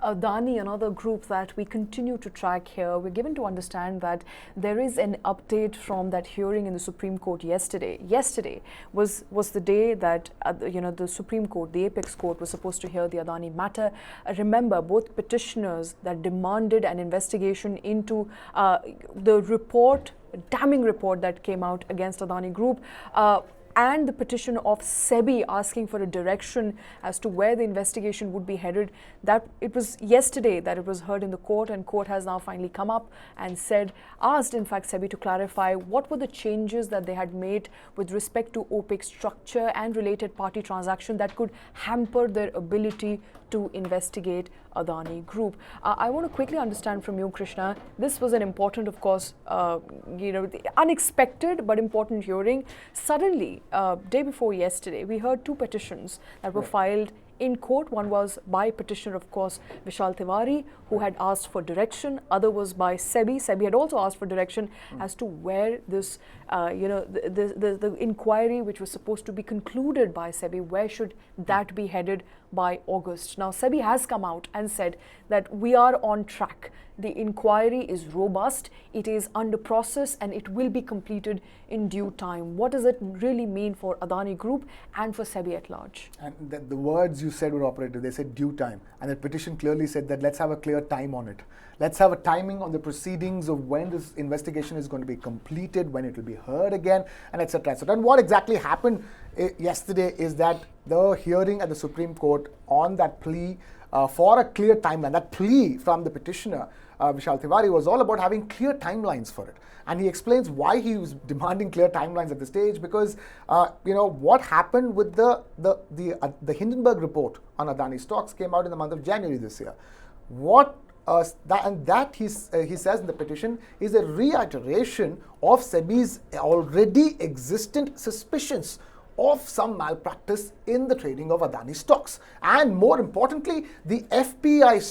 Adani, another group that we continue to track here, we're given to understand that there is an update from that hearing in the Supreme Court yesterday. Yesterday was the day that the Supreme Court, the apex court, was supposed to hear the Adani matter. Remember, both petitioners that demanded an investigation into the report, damning report that came out against Adani Group, and the petition of SEBI asking for a direction as to where the investigation would be headed. That it was yesterday that it was heard in the court, and court has now finally come up and asked in fact SEBI to clarify what were the changes that they had made with respect to opaque structure and related party transaction that could hamper their ability to investigate Adani Group. I want to quickly understand from you, Krishna, this was an important, of course, unexpected but important hearing. Suddenly, day before yesterday, we heard two petitions that were filed in court. One was by petitioner, of course, Vishal Tiwari, who had asked for direction. Other was by SEBI. SEBI had also asked for direction as to where this, the inquiry which was supposed to be concluded by SEBI, where should that be headed by August. Now, SEBI has come out and said that we are on track. The inquiry is robust, it is under process, and it will be completed in due time. What does it really mean for Adani Group and for SEBI at large? And the words you said were operative. They said due time. And the petition clearly said that let's have a clear time on it. Let's have a timing on the proceedings of when this investigation is going to be completed, when it will be heard again, and etc. etc. And what exactly happened yesterday is that the hearing at the Supreme Court on that plea for a clear timeline, that plea from the petitioner, Vishal Tiwari, was all about having clear timelines for it. And he explains why he was demanding clear timelines at this stage, because what happened with the Hindenburg report on Adani stocks came out in the month of January this year. He says in the petition is a reiteration of SEBI's already existent suspicions of some malpractice in the trading of Adani stocks. And more importantly, the FPI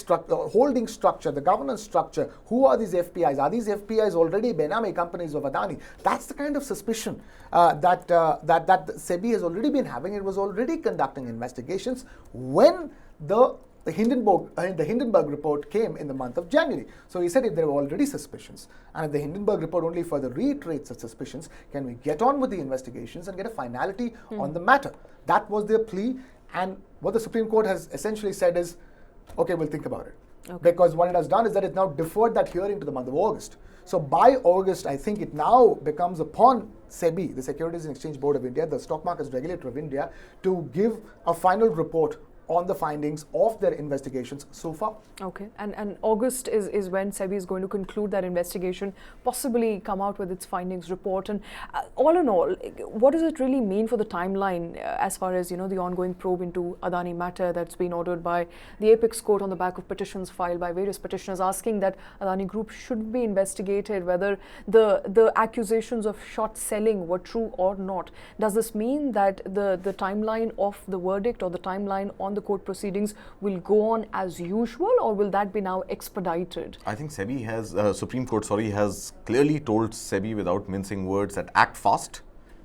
holding structure, the governance structure. Who are these FPIs? Are these FPIs already Benami companies of Adani? That's the kind of suspicion that SEBI has already been having. It was already conducting investigations when the Hindenburg report came in the month of January. So he said if there were already suspicions, and if the Hindenburg report only further reiterates such suspicions, can we get on with the investigations and get a finality on the matter? That was their plea, and what the Supreme Court has essentially said is, okay, we'll think about it. Okay. Because what it has done is that it now deferred that hearing to the month of August. So by August, I think it now becomes upon SEBI, the Securities and Exchange Board of India, the stock markets regulator of India, to give a final report on the findings of their investigations so far. Okay, and August is when SEBI is going to conclude that investigation, possibly come out with its findings report. And all in all, what does it really mean for the timeline as far as the ongoing probe into Adani matter that's been ordered by the apex court on the back of petitions filed by various petitioners asking that Adani Group should be investigated, whether the accusations of short selling were true or not? Does this mean that the timeline of the verdict or the timeline on the court proceedings will go on as usual, or will that be now expedited? I think Supreme Court has clearly told SEBI without mincing words that act fast,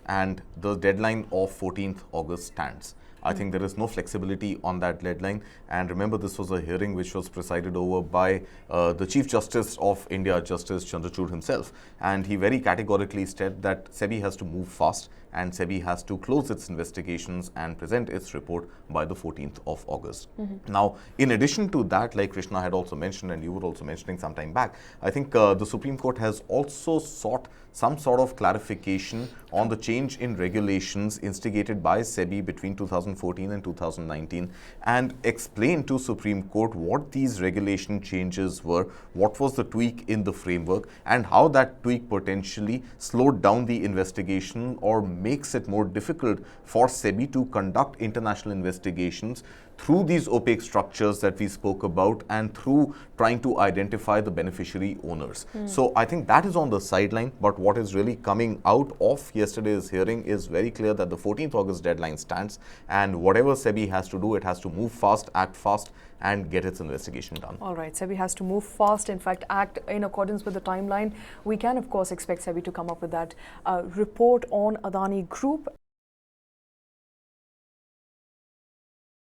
and the deadline of 14th August stands. I think there is no flexibility on that deadline. And remember, this was a hearing which was presided over by the Chief Justice of India, Justice Chandrachud himself. And he very categorically said that SEBI has to move fast and SEBI has to close its investigations and present its report by the 14th of August. Now, in addition to that, like Krishna had also mentioned and you were also mentioning some time back, I think the Supreme Court has also sought some sort of clarification on the change in regulations instigated by SEBI between 2014 and 2019 and explained to Supreme Court what these regulation changes were, what was the tweak in the framework, and how that tweak potentially slowed down the investigation or makes it more difficult for SEBI to conduct international investigations through these opaque structures that we spoke about and through trying to identify the beneficiary owners. So I think that is on the sideline, but what is really coming out of yesterday's hearing is very clear that the 14th August deadline stands, and whatever SEBI has to do, it has to move fast, act fast, and get its investigation done. All right, SEBI has to move fast, in fact, act in accordance with the timeline. We can, of course, expect SEBI to come up with that report on Adani Group.